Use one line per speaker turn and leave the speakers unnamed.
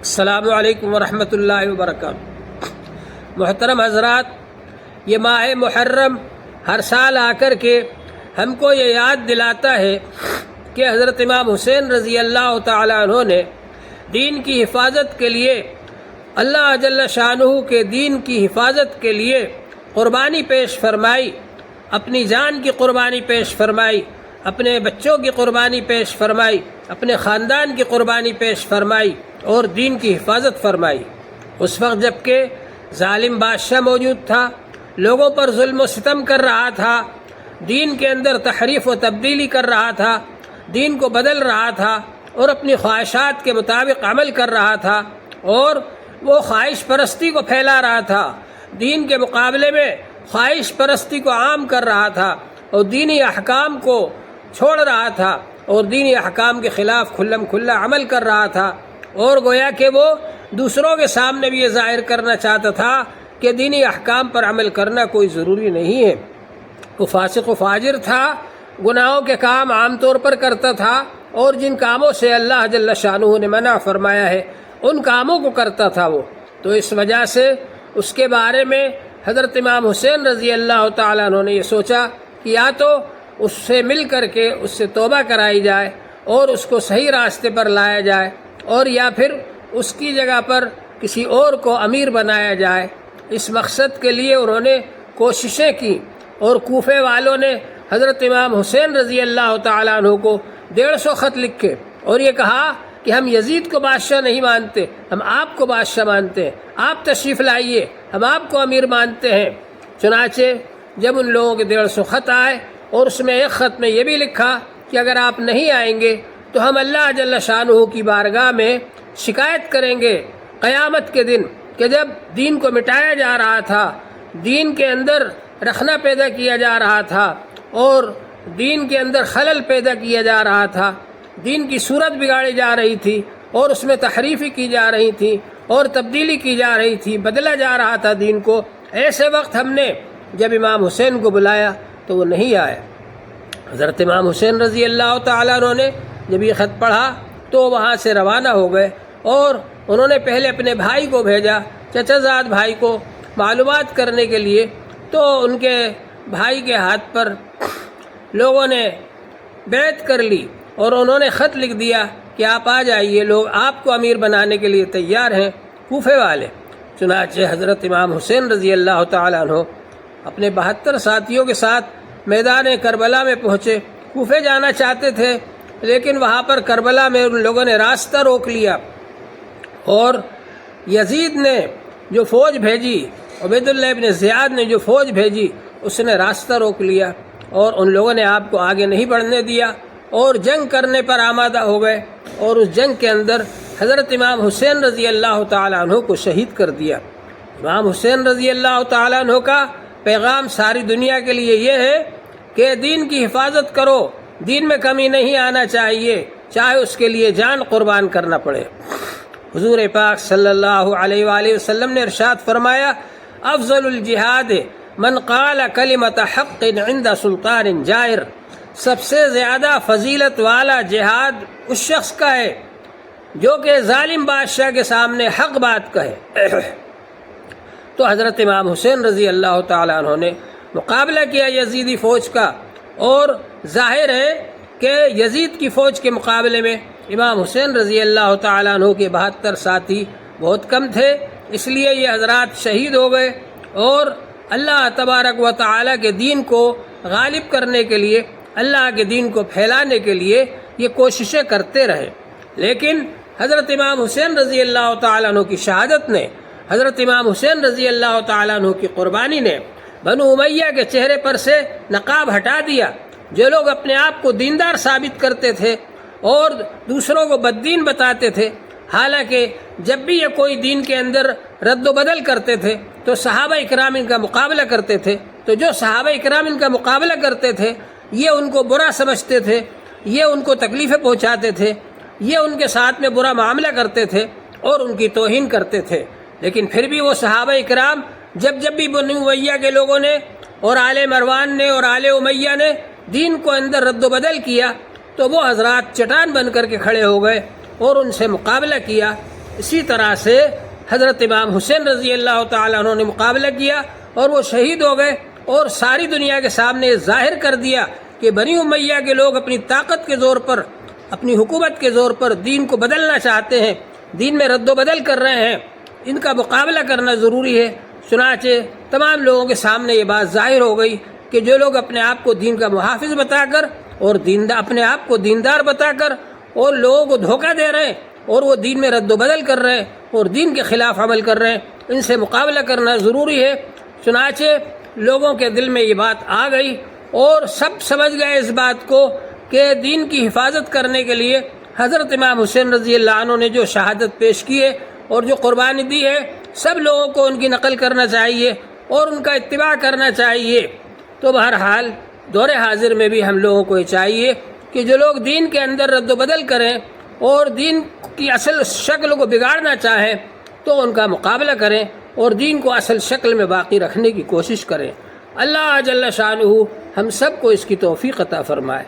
السلام علیکم ورحمۃ اللہ وبرکاتہ۔ محترم حضرات، یہ ماہ محرم ہر سال آ کر کے ہم کو یہ یاد دلاتا ہے کہ حضرت امام حسین رضی اللہ تعالیٰ عنہ نے دین کی حفاظت کے لیے، اللہ جل شانہ کے دین کی حفاظت کے لیے قربانی پیش فرمائی، اپنی جان کی قربانی پیش فرمائی، اپنے بچوں کی قربانی پیش فرمائی، اپنے خاندان کی قربانی پیش فرمائی اور دین کی حفاظت فرمائی۔ اس وقت جب کہ ظالم بادشاہ موجود تھا، لوگوں پر ظلم و ستم کر رہا تھا، دین کے اندر تحریف و تبدیلی کر رہا تھا، دین کو بدل رہا تھا اور اپنی خواہشات کے مطابق عمل کر رہا تھا، اور وہ خواہش پرستی کو پھیلا رہا تھا، دین کے مقابلے میں خواہش پرستی کو عام کر رہا تھا اور دینی احکام کو چھوڑ رہا تھا اور دینی احکام کے خلاف کھلم کھلا عمل کر رہا تھا، اور گویا کہ وہ دوسروں کے سامنے بھی یہ ظاہر کرنا چاہتا تھا کہ دینی احکام پر عمل کرنا کوئی ضروری نہیں ہے۔ وہ فاسق و فاجر تھا، گناہوں کے کام عام طور پر کرتا تھا، اور جن کاموں سے اللہ جل شانہ نے منع فرمایا ہے ان کاموں کو کرتا تھا وہ۔ تو اس وجہ سے اس کے بارے میں حضرت امام حسین رضی اللہ تعالیٰ عنہ نے یہ سوچا کہ یا تو اس سے مل کر کے اس سے توبہ کرائی جائے اور اس کو صحیح راستے پر لایا جائے، اور یا پھر اس کی جگہ پر کسی اور کو امیر بنایا جائے۔ اس مقصد کے لیے انہوں نے کوششیں کی، اور کوفے والوں نے حضرت امام حسین رضی اللہ تعالیٰ عنہ کو 150 خط لکھے اور یہ کہا کہ ہم یزید کو بادشاہ نہیں مانتے، ہم آپ کو بادشاہ مانتے ہیں، آپ تشریف لائیے، ہم آپ کو امیر مانتے ہیں۔ چنانچہ جب ان لوگوں کے 150 خط آئے اور اس میں ایک خط میں یہ بھی لکھا کہ اگر آپ نہیں آئیں گے تو ہم اللہ جل شانہ کی بارگاہ میں شکایت کریں گے قیامت کے دن کہ جب دین کو مٹایا جا رہا تھا، دین کے اندر رخنا پیدا کیا جا رہا تھا اور دین کے اندر خلل پیدا کیا جا رہا تھا، دین کی صورت بگاڑی جا رہی تھی اور اس میں تحریفی کی جا رہی تھی اور تبدیلی کی جا رہی تھی، بدلا جا رہا تھا دین کو، ایسے وقت ہم نے جب امام حسین کو بلایا تو وہ نہیں آئے۔ حضرت امام حسین رضی اللہ تعالیٰ عنہ نے جب یہ خط پڑھا تو وہاں سے روانہ ہو گئے، اور انہوں نے پہلے اپنے بھائی کو بھیجا، چچا زاد بھائی کو معلومات کرنے کے لیے۔ تو ان کے بھائی کے ہاتھ پر لوگوں نے بیعت کر لی اور انہوں نے خط لکھ دیا کہ آپ آ جائیے، لوگ آپ کو امیر بنانے کے لیے تیار ہیں، کوفے والے۔ چنانچہ حضرت امام حسین رضی اللہ تعالیٰ عنہ اپنے 72 ساتھیوں کے ساتھ میدان کربلا میں پہنچے۔ کوفے جانا چاہتے تھے لیکن وہاں پر کربلا میں ان لوگوں نے راستہ روک لیا، اور یزید نے جو فوج بھیجی، عبید اللہ ابن زیاد نے جو فوج بھیجی، اس نے راستہ روک لیا اور ان لوگوں نے آپ کو آگے نہیں بڑھنے دیا اور جنگ کرنے پر آمادہ ہو گئے، اور اس جنگ کے اندر حضرت امام حسین رضی اللہ تعالیٰ عنہ کو شہید کر دیا۔ امام حسین رضی اللہ تعالیٰ عنہ کا پیغام ساری دنیا کے لیے یہ ہے کہ دین کی حفاظت کرو، دین میں کمی نہیں آنا چاہیے، چاہے اس کے لیے جان قربان کرنا پڑے۔ حضور پاک صلی اللہ علیہ وآلہ وسلم نے ارشاد فرمایا، افضل الجہاد من قال کلمۃ حق عند سلطان جائر، سب سے زیادہ فضیلت والا جہاد اس شخص کا ہے جو کہ ظالم بادشاہ کے سامنے حق بات کہے۔ تو حضرت امام حسین رضی اللہ تعالیٰ عنہ نے مقابلہ کیا یزیدی فوج کا، اور ظاہر ہے کہ یزید کی فوج کے مقابلے میں امام حسین رضی اللہ تعالیٰ عنہ کے 72 ساتھی بہت کم تھے، اس لیے یہ حضرات شہید ہو گئے، اور اللہ تبارک و تعالیٰ کے دین کو غالب کرنے کے لیے، اللہ کے دین کو پھیلانے کے لیے یہ کوششیں کرتے رہے۔ لیکن حضرت امام حسین رضی اللہ تعالیٰ عنہ کی شہادت نے، حضرت امام حسین رضی اللہ تعالیٰ عنہ کی قربانی نے بنو امیہ کے چہرے پر سے نقاب ہٹا دیا۔ جو لوگ اپنے آپ کو دیندار ثابت کرتے تھے اور دوسروں کو بددین بتاتے تھے، حالانکہ جب بھی یہ کوئی دین کے اندر رد و بدل کرتے تھے تو صحابہ اکرام ان کا مقابلہ کرتے تھے، تو جو صحابہ اکرام ان کا مقابلہ کرتے تھے یہ ان کو برا سمجھتے تھے، یہ ان کو تکلیفیں پہنچاتے تھے، یہ ان کے ساتھ میں برا معاملہ کرتے تھے اور ان کی توہین کرتے تھے۔ لیکن پھر بھی وہ صحابہ اکرام جب بھی بنو امیہ کے لوگوں نے اور آل مروان نے اور آل امیہ نے دین کو اندر رد و بدل کیا تو وہ حضرات چٹان بن کر کے کھڑے ہو گئے اور ان سے مقابلہ کیا، اسی طرح سے حضرت امام حسین رضی اللہ تعالیٰ عنہ نے مقابلہ کیا اور وہ شہید ہو گئے، اور ساری دنیا کے سامنے یہ ظاہر کر دیا کہ بنی امیہ کے لوگ اپنی طاقت کے زور پر، اپنی حکومت کے زور پر دین کو بدلنا چاہتے ہیں، دین میں رد و بدل کر رہے ہیں، ان کا مقابلہ کرنا ضروری ہے۔ چنانچہ تمام لوگوں کے سامنے یہ بات ظاہر ہو گئی کہ جو لوگ اپنے آپ کو دین کا محافظ بتا کر اور اپنے آپ کو دیندار بتا کر اور لوگوں کو دھوکہ دے رہے ہیں اور وہ دین میں رد و بدل کر رہے ہیں اور دین کے خلاف عمل کر رہے ہیں، ان سے مقابلہ کرنا ضروری ہے۔ چنانچہ لوگوں کے دل میں یہ بات آ گئی اور سب سمجھ گئے اس بات کو کہ دین کی حفاظت کرنے کے لیے حضرت امام حسین رضی اللہ عنہ نے جو شہادت پیش کی ہے اور جو قربانی دی ہے، سب لوگوں کو ان کی نقل کرنا چاہیے اور ان کا اتباع کرنا چاہیے۔ تو بہرحال دور حاضر میں بھی ہم لوگوں کو یہ چاہیے کہ جو لوگ دین کے اندر رد و بدل کریں اور دین کی اصل شکل کو بگاڑنا چاہیں تو ان کا مقابلہ کریں اور دین کو اصل شکل میں باقی رکھنے کی کوشش کریں۔ اللہ جل شانہ ہم سب کو اس کی توفیق عطا فرمائے۔